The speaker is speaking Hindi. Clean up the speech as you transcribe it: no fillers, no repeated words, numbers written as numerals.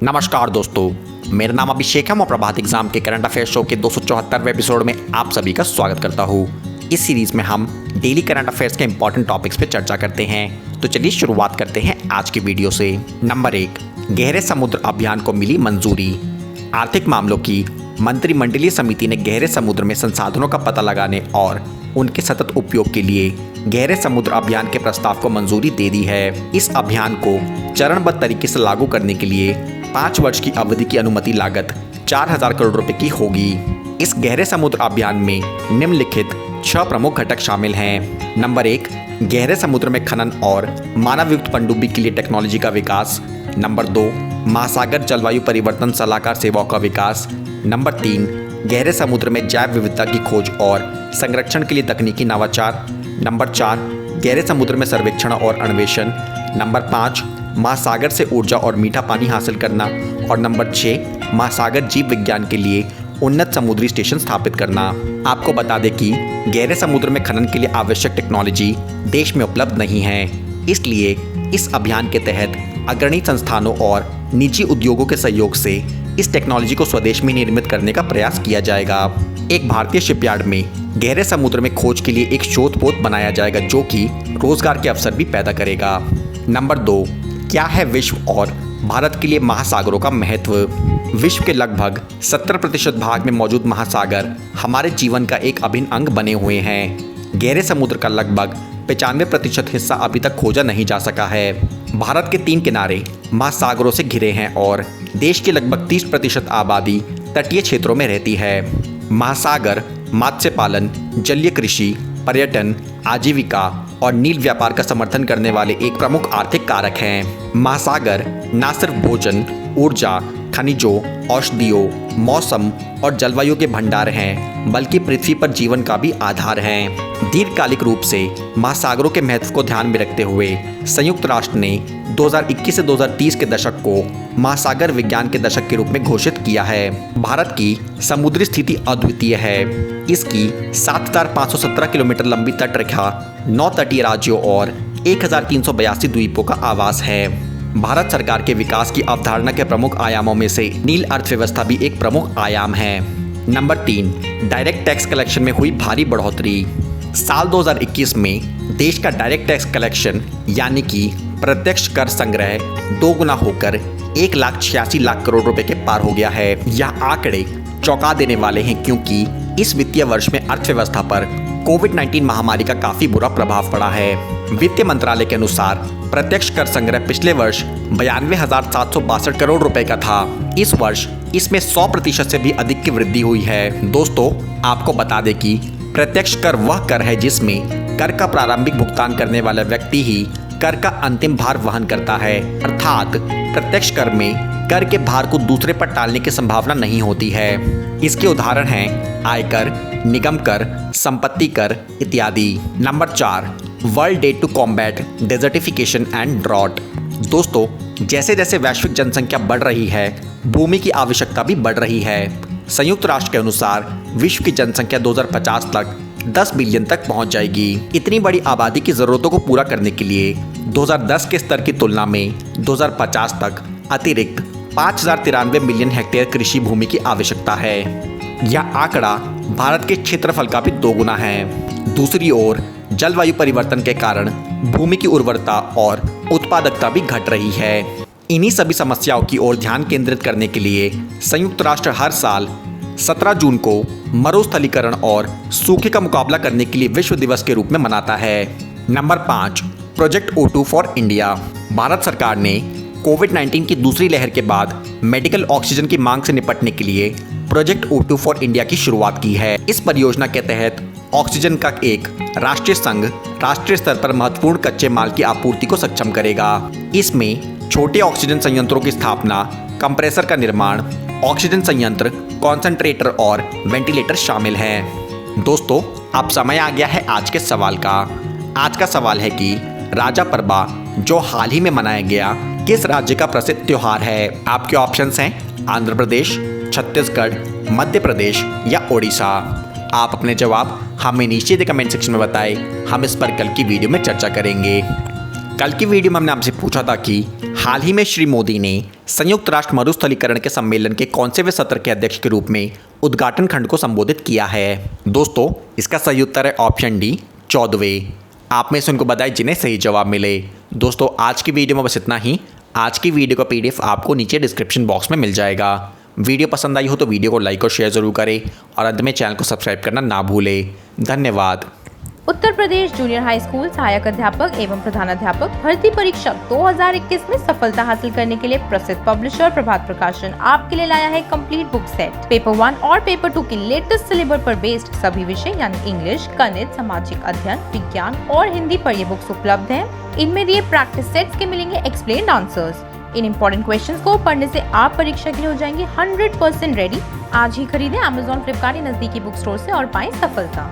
नमस्कार दोस्तों, मेरा नाम अभिषेक है। मैं प्रभात एग्जाम के करंट अफेयर शो के 274वें एपिसोड में आप सभी का स्वागत करता हूँ। इस सीरीज में हम डेली करंट अफेयर्स के इंपॉर्टेंट टॉपिक्स पे चर्चा करते हैं। तो चलिए शुरुआत करते हैं आज की वीडियो से। नंबर 1, गहरे समुद्र अभियान को मिली मंजूरी। आर्थिक मामलों की मंत्रिमंडलीय समिति ने गहरे समुद्र में संसाधनों का पता लगाने और उनके सतत उपयोग के लिए गहरे समुद्र अभियान के प्रस्ताव को मंजूरी दे दी है। इस अभियान को चरणबद्ध तरीके से लागू करने के लिए 5 वर्ष की अवधि की अनुमति लागत 4000 करोड़ रुपए की होगी। इस गहरे समुद्र अभियान में निम्नलिखित 6 प्रमुख घटक शामिल हैं। नंबर 1, गहरे समुद्र में खनन और मानवयुक्त पनडुब्बी के लिए टेक्नोलॉजी का विकास। नंबर 2, महासागर जलवायु परिवर्तन सलाहकार सेवाओं का विकास। नंबर 3, गहरे समुद्र में जैव विविधता की खोज और संरक्षण के लिए तकनीकी नवाचार। नंबर 4, गहरे समुद्र में सर्वेक्षण और अन्वेषण। नंबर 5, महासागर से ऊर्जा और मीठा पानी हासिल करना। और नंबर 6, महासागर जीव विज्ञान के लिए उन्नत समुद्री स्टेशन स्थापित करना। आपको बता दें कि गहरे समुद्र में खनन के लिए आवश्यक टेक्नोलॉजी देश में उपलब्ध नहीं है, इसलिए इस अभियान के तहत अग्रणी संस्थानों और निजी उद्योगों के सहयोग से इस टेक्नोलॉजी को स्वदेश में निर्मित करने का प्रयास किया जाएगा। एक भारतीय शिपयार्ड में गहरे समुद्र में खोज के लिए एक शोध पोत बनाया जाएगा, जो कि रोजगार के अवसर भी पैदा करेगा। नंबर 2, क्या है विश्व और भारत के लिए महासागरों का महत्व। विश्व के लगभग 70% भाग में मौजूद महासागर हमारे जीवन का एक अभिन्न अंग बने हुए हैं। गहरे समुद्र का लगभग 95% हिस्सा अभी तक खोजा नहीं जा सका है। भारत के 3 किनारे महासागरों से घिरे हैं और देश की लगभग 30% आबादी तटीय क्षेत्रों में रहती है। महासागर मत्स्य पालन, जलीय कृषि, पर्यटन, आजीविका और नील व्यापार का समर्थन करने वाले एक प्रमुख आर्थिक कारक हैं। महासागर न सिर्फ भोजन, ऊर्जा, खनिजों, औषधियों, मौसम और जलवायु के भंडार हैं, बल्कि पृथ्वी पर जीवन का भी आधार हैं। दीर्घकालिक रूप से महासागरों के महत्व को ध्यान में रखते हुए संयुक्त राष्ट्र ने 2021 से 2030 के दशक को महासागर विज्ञान के दशक के रूप में घोषित किया है। भारत की समुद्री स्थिति अद्वितीय है। इसकी 7517 किलोमीटर लंबी तटरेखा 9 तटीय राज्यों और 1382 द्वीपों का आवास है। भारत सरकार के विकास की अवधारणा के प्रमुख आयामों में से नील अर्थव्यवस्था भी एक प्रमुख आयाम है। नंबर 3, डायरेक्ट टैक्स कलेक्शन में हुई भारी बढ़ोतरी। साल 2021 में देश का डायरेक्ट टैक्स कलेक्शन यानी कि प्रत्यक्ष कर संग्रह 2 गुना होकर 1,86,00,000 करोड़ रुपए के पार हो गया है। यह आंकड़े चौंका देने वाले हैं, क्योंकि इस वित्तीय वर्ष में अर्थव्यवस्था पर कोविड-19 महामारी का काफी बुरा प्रभाव पड़ा है। वित्त मंत्रालय के अनुसार प्रत्यक्ष कर संग्रह पिछले वर्ष 92,762 करोड़ रुपए का था। इस वर्ष इसमें 100% से भी अधिक की वृद्धि हुई है। दोस्तों, आपको बता दें कि प्रत्यक्ष कर वह कर है जिसमें कर का प्रारंभिक भुगतान करने वाला व्यक्ति ही कर का अंतिम भार वहन करता है, अर्थात प्रत्यक्ष कर में कर के भार को दूसरे पर टालने की संभावना नहीं होती है। इसके उदाहरण हैं आयकर, निगम कर, संपत्ति कर इत्यादि। Number 4, world day to combat desertification and drought. दोस्तों, जैसे जैसे वैश्विक जनसंख्या बढ़ रही है, भूमि की आवश्यकता भी बढ़ रही है। संयुक्त राष्ट्र के अनुसार विश्व की जनसंख्या 2050 तक 10 बिलियन तक पहुंच जाएगी। इतनी बड़ी आबादी की जरूरतों को पूरा करने के लिए 2010 के स्तर की तुलना में 2050 तक अतिरिक्त 5093 मिलियन हेक्टेयर कृषि भूमि की आवश्यकता है। यह आंकड़ा भारत के क्षेत्रफल का भी 2 गुना है। दूसरी ओर जलवायु परिवर्तन के कारण भूमि की उर्वरता और उत्पादकता भी घट रही है। इन्हीं सभी समस्याओं की ओर ध्यान केंद्रित करने के लिए संयुक्त राष्ट्र हर साल 17 जून को मरुस्थलीकरण और सूखे का मुकाबला करने के लिए विश्व दिवस के रूप में मनाता है। Number 5, project O2 for India. Bharat सरकार ने कोविड-19 की दूसरी लहर के बाद मेडिकल ऑक्सीजन की मांग से निपटने के लिए प्रोजेक्ट O2 फॉर इंडिया की शुरुआत की है। इस परियोजना के तहत ऑक्सीजन का एक राष्ट्रीय संघ राष्ट्रीय स्तर पर महत्वपूर्ण कच्चे माल की आपूर्ति को सक्षम करेगा। इसमें छोटे ऑक्सीजन संयंत्रों की स्थापना, कंप्रेसर का निर्माण, ऑक्सीजन संयंत्र, कॉन्सेंट्रेटर और वेंटिलेटर शामिल हैं। दोस्तों, अब समय आ गया है आज के सवाल का। आज का सवाल है कि राजा परबा जो हाल ही में मनाया गया किस राज्य का प्रसिद्ध त्योहार है। आपके ऑप्शंस हैं आंध्र प्रदेश, छत्तीसगढ़, मध्य प्रदेश या ओडिशा। आप अपने जवाब हमें नीचे कमेंट सेक्शन में बताएं। हम इस पर कल की वीडियो में चर्चा करेंगे। कल की वीडियो में हमने आपसे पूछा था कि हाल ही में श्री मोदी ने संयुक्त राष्ट्र मरुस्थलीकरण के सम्मेलन के कौनसेवें सत्र के अध्यक्ष के रूप में उद्घाटन खंड को संबोधित किया है। दोस्तों, इसका सही उत्तर है ऑप्शन डी, 14वें। आप में से उनको बताएं जिन्हें सही जवाब मिले। दोस्तों, आज की वीडियो में बस इतना ही। आज की वीडियो का PDF आपको नीचे डिस्क्रिप्शन बॉक्स में मिल जाएगा। वीडियो पसंद आई हो तो वीडियो को लाइक और शेयर जरूर करें और अंत में चैनल को सब्सक्राइब करना ना भूलें। धन्यवाद। Uttar Pradesh junior high school सहायक अध्यापक एवं प्रधानाध्यापक भर्ती परीक्षा 2021 में सफलता हासिल करने के लिए प्रसिद्ध पब्लिशर प्रभात प्रकाशन आपके लिए लाया है कंप्लीट बुक सेट। पेपर 1 और पेपर 2 की लेटेस्ट सिलेबस पर बेस्ड सभी विषय यानी इंग्लिश, गणित, सामाजिक अध्ययन, विज्ञान और हिंदी पर ये बुक्स उपलब्ध हैं। इनमें दिए प्रैक्टिस सेट्स के मिलेंगे एक्सप्लेन्ड आंसर्स। इन इम्पोर्टेंट क्वेश्चंस को पढ़ने से आप परीक्षा के लिए हो जाएंगे 100% रेडी। आज ही खरीदें Amazon, फ्लिपकार्ट या नजदीकी बुक स्टोर से और पाएं सफलता।